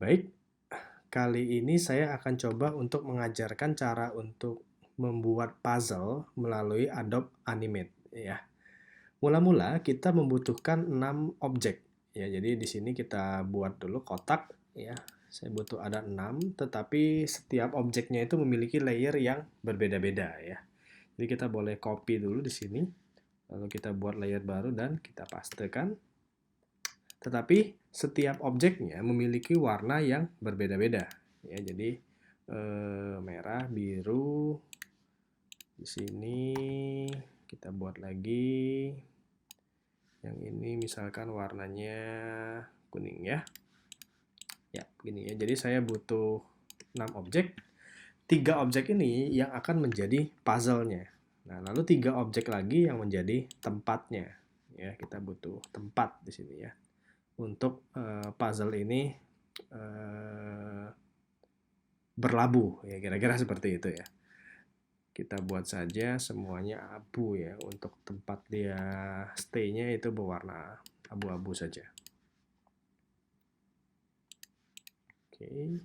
Baik, kali ini saya akan coba untuk mengajarkan cara untuk membuat puzzle melalui Adobe Animate ya. Mula-mula kita membutuhkan 6 objek ya. Jadi di sini kita buat dulu kotak ya. Saya butuh ada 6, tetapi setiap objeknya itu memiliki layer yang berbeda-beda ya. Jadi kita boleh copy dulu di sini, lalu kita buat layer baru dan kita pastekan. Tetapi setiap objeknya memiliki warna yang berbeda-beda. Ya, jadi merah, biru. Di sini kita buat lagi. Yang ini misalkan warnanya kuning ya. Ya, begini ya. Jadi saya butuh 6 objek. 3 objek ini yang akan menjadi puzzle-nya. Nah, lalu 3 objek lagi yang menjadi tempatnya. Ya, kita butuh tempat di sini ya. Untuk puzzle ini berlabuh ya, kira-kira seperti itu ya. Kita buat saja semuanya abu ya, untuk tempat dia stay-nya itu berwarna abu-abu saja. Oke.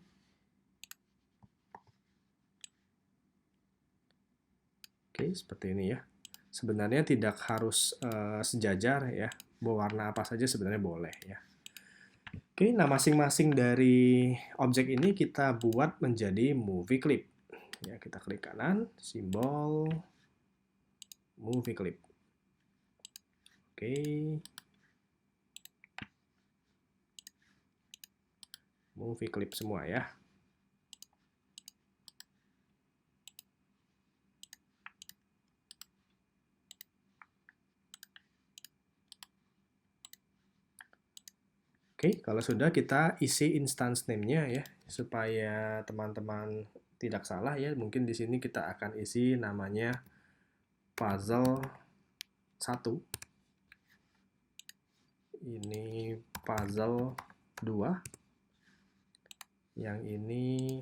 Oke, seperti ini ya. Sebenarnya tidak harus sejajar ya, berwarna apa saja sebenarnya boleh ya. Oke, nah masing-masing dari objek ini kita buat menjadi movie clip. Ya, kita klik kanan, simbol movie clip. Oke. Movie clip semua ya. Oke, kalau sudah kita isi instance name-nya ya, supaya teman-teman tidak salah ya. Mungkin di sini kita akan isi namanya puzzle 1. Ini puzzle 2. Yang ini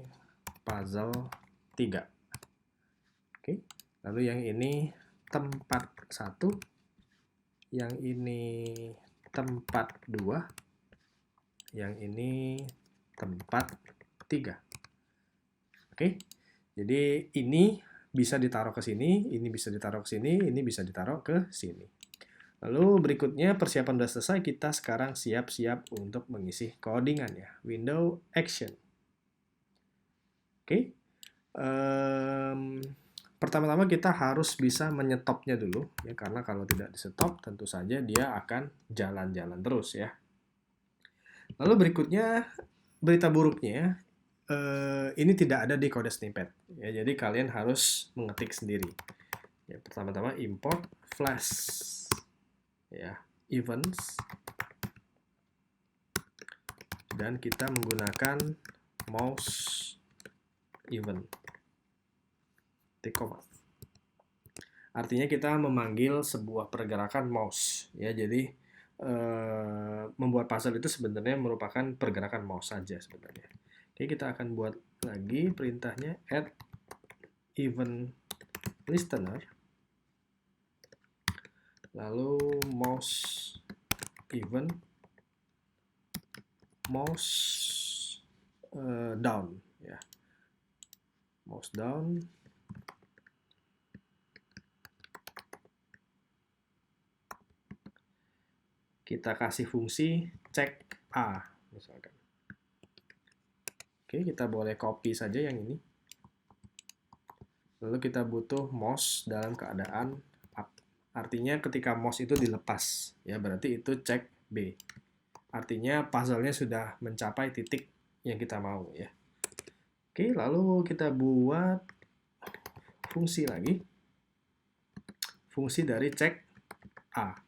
puzzle 3. Oke, lalu yang ini tempat 1. Yang ini tempat 2. Yang ini tempat 3. Oke, jadi ini bisa ditaruh ke sini, ini bisa ditaruh ke sini, ini bisa ditaruh ke sini. Lalu berikutnya persiapan sudah selesai, kita sekarang siap-siap untuk mengisi codingannya. Window Action. Oke, pertama-tama kita harus bisa menyetopnya dulu, ya, karena kalau tidak disetop tentu saja dia akan jalan-jalan terus ya. Lalu berikutnya berita buruknya, ini tidak ada di kode snippet ya, jadi kalian harus mengetik sendiri ya. Pertama-tama import flash ya, events, dan kita menggunakan mouse event koma. Artinya kita memanggil sebuah pergerakan mouse ya, jadi membuat puzzle itu sebenarnya merupakan pergerakan mouse saja sebenarnya. Oke, kita akan buat lagi perintahnya add event listener, lalu mouse event mouse down ya, mouse down. Kita kasih fungsi cek A misalkan. Oke, kita boleh copy saja yang ini. Lalu kita butuh mouse dalam keadaan up. Artinya ketika mouse itu dilepas, ya berarti itu cek B. Artinya puzzle-nya sudah mencapai titik yang kita mau ya. Oke, lalu kita buat fungsi lagi. Fungsi dari cek A.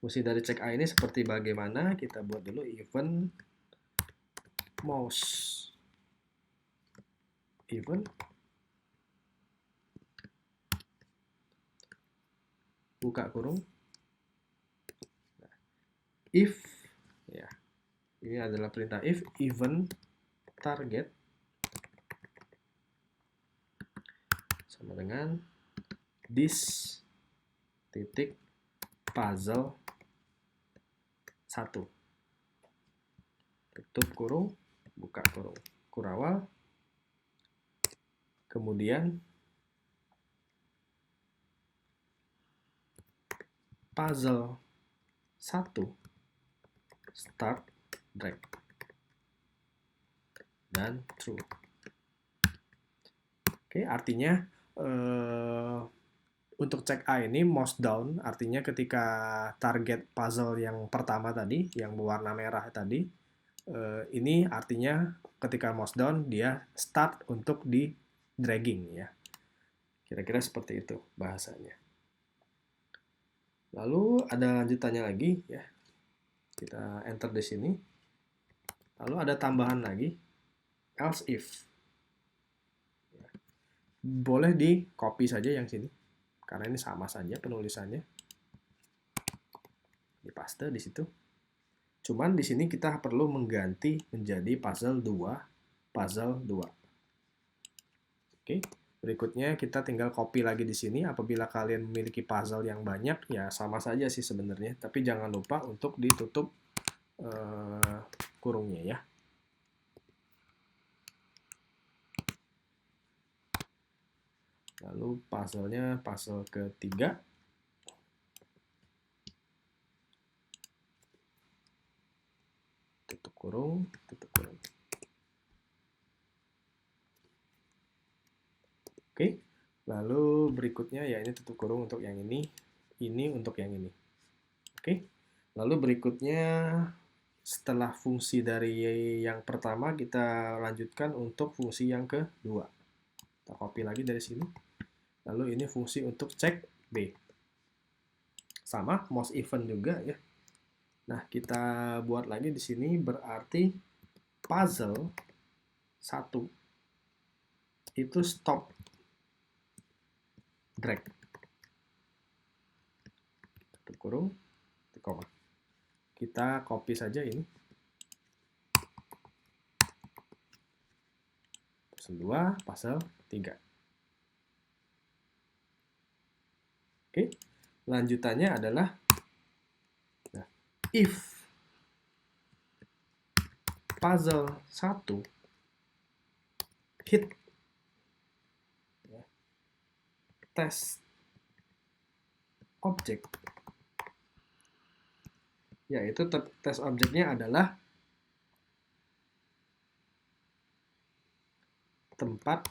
Fungsi dari cek A ini seperti bagaimana? Kita buat dulu event mouse event buka kurung. If ya, ini adalah perintah if event target sama dengan this titik puzzle 1, tutup kurung, buka kurung, kurawal, kemudian puzzle 1, start, drag, dan true. Oke, artinya untuk cek A ini mouse down, artinya ketika target puzzle yang pertama tadi, yang berwarna merah tadi, ini artinya ketika mouse down dia start untuk di dragging ya. Kira-kira seperti itu bahasanya. Lalu ada lanjutannya lagi ya. Kita enter di sini. Lalu ada tambahan lagi, else if. Boleh di copy saja yang sini, karena ini sama saja penulisannya. Dipaste di situ. Cuman di sini kita perlu mengganti menjadi puzzle 2, puzzle 2. Oke, berikutnya kita tinggal copy lagi di sini. Apabila kalian memiliki puzzle yang banyak, ya sama saja sih sebenarnya. Tapi jangan lupa untuk ditutup kurungnya ya. Lalu puzzle-nya puzzle ketiga. Tutup kurung, tutup kurung. Oke, lalu berikutnya ya ini tutup kurung untuk yang ini untuk yang ini. Oke, lalu berikutnya setelah fungsi dari yang pertama kita lanjutkan untuk fungsi yang kedua. Kita copy lagi dari sini. Lalu ini fungsi untuk cek B. Sama, most event juga ya. Nah, kita buat lagi di sini berarti puzzle 1 itu stop drag. Tutup kurung, koma. Kita copy saja ini. Puzzle 2, puzzle 3. Oke, lanjutannya adalah if puzzle 1 hit test object, yaitu test objeknya adalah tempat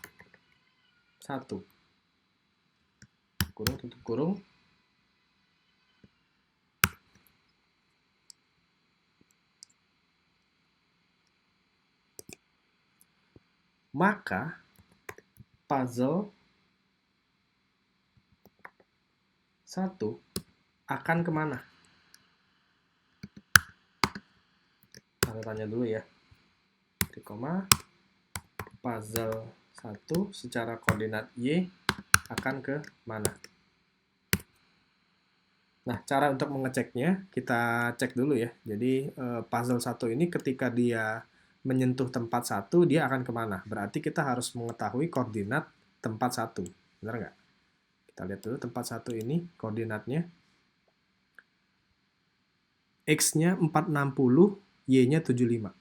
1. Kurung, tutup kurung. Maka puzzle 1 akan kemana? Tanda tanya dulu ya. Di koma, puzzle 1 secara koordinat Y akan ke mana? Nah, cara untuk mengeceknya, kita cek dulu ya. Jadi, puzzle 1 ini ketika dia menyentuh tempat 1, dia akan kemana? Berarti kita harus mengetahui koordinat tempat 1. Benar nggak? Kita lihat dulu tempat 1 ini, koordinatnya. X-nya 460, Y-nya 75.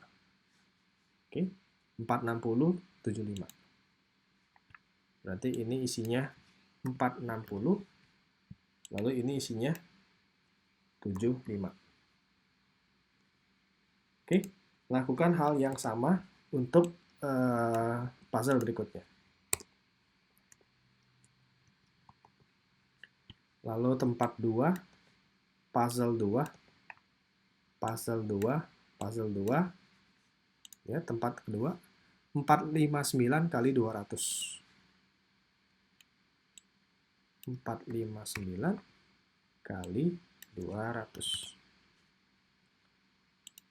Oke, 460, 75. Berarti ini isinya 460, lalu ini isinya 75. Oke, lakukan hal yang sama untuk puzzle berikutnya. Lalu tempat 2, puzzle 2, puzzle 2, puzzle 2. Ya, tempat kedua 459 kali 200. 459 kali 200.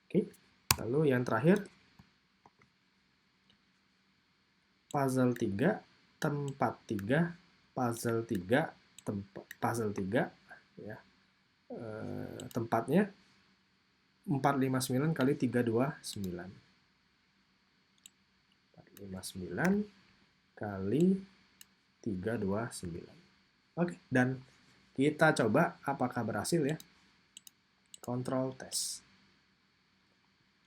Oke, lalu yang terakhir puzzle 3, tempat 3, puzzle 3, puzzle 3 ya. Tempatnya 459 kali 329. 459 kali 329. Oke, dan kita coba apakah berhasil ya. Control test.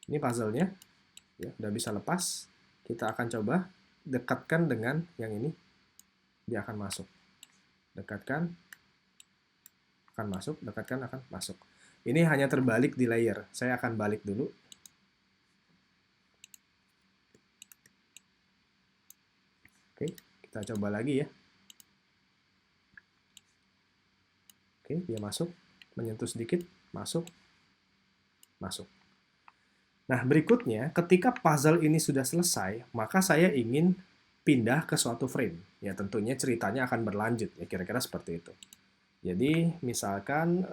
Ini puzzle-nya. Ya, udah bisa lepas. Kita akan coba dekatkan dengan yang ini. Dia akan masuk. Dekatkan, akan masuk. Dekatkan, akan masuk. Ini hanya terbalik di layer. Saya akan balik dulu. Oke, kita coba lagi ya. Oke, dia masuk. Menyentuh sedikit, masuk. Masuk. Nah, berikutnya, ketika puzzle ini sudah selesai, maka saya ingin pindah ke suatu frame. Ya, tentunya ceritanya akan berlanjut. Ya, kira-kira seperti itu. Jadi, misalkan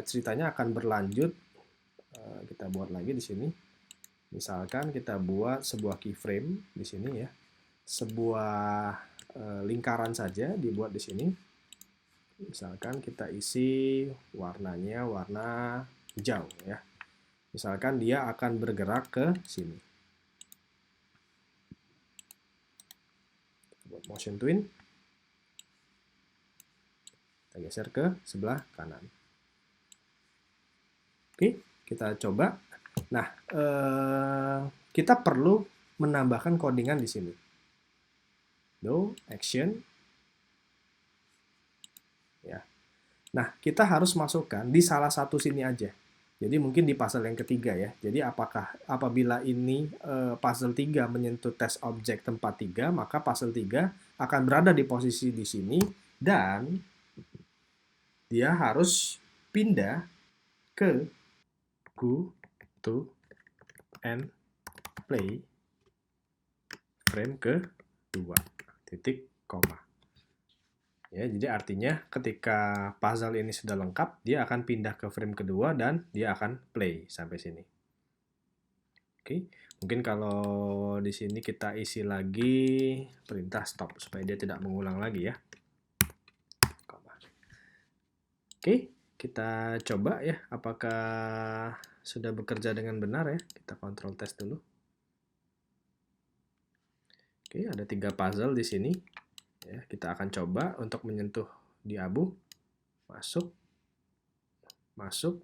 ceritanya akan berlanjut. Kita buat lagi di sini. Misalkan kita buat sebuah keyframe di sini ya. Sebuah lingkaran saja dibuat di sini. Misalkan kita isi warnanya warna hijau ya. Misalkan dia akan bergerak ke sini. Buat motion twin. Kita geser ke sebelah kanan. Oke, kita coba. Nah, kita perlu menambahkan codingan di sini. Do, action. Ya. Nah, kita harus masukkan di salah satu sini aja. Jadi mungkin di puzzle yang ketiga ya. Jadi apabila ini puzzle 3 menyentuh test object tempat 3, maka puzzle 3 akan berada di posisi di sini dan dia harus pindah ke go to and play frame ke-2 titik koma. Ya, jadi artinya ketika puzzle ini sudah lengkap, dia akan pindah ke frame kedua dan dia akan play sampai sini. Oke, mungkin kalau di sini kita isi lagi perintah stop supaya dia tidak mengulang lagi ya. Oke, kita coba ya apakah sudah bekerja dengan benar ya. Kita kontrol tes dulu. Oke, ada 3 puzzle di sini. Ya, kita akan coba untuk menyentuh di abu. Masuk. Masuk.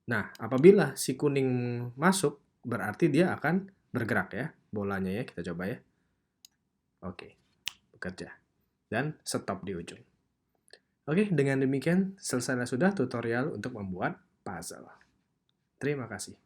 Nah, apabila si kuning masuk, berarti dia akan bergerak ya, bolanya ya, kita coba ya. Oke, bekerja. Dan stop di ujung. Oke, dengan demikian selesai sudah tutorial untuk membuat puzzle. Terima kasih.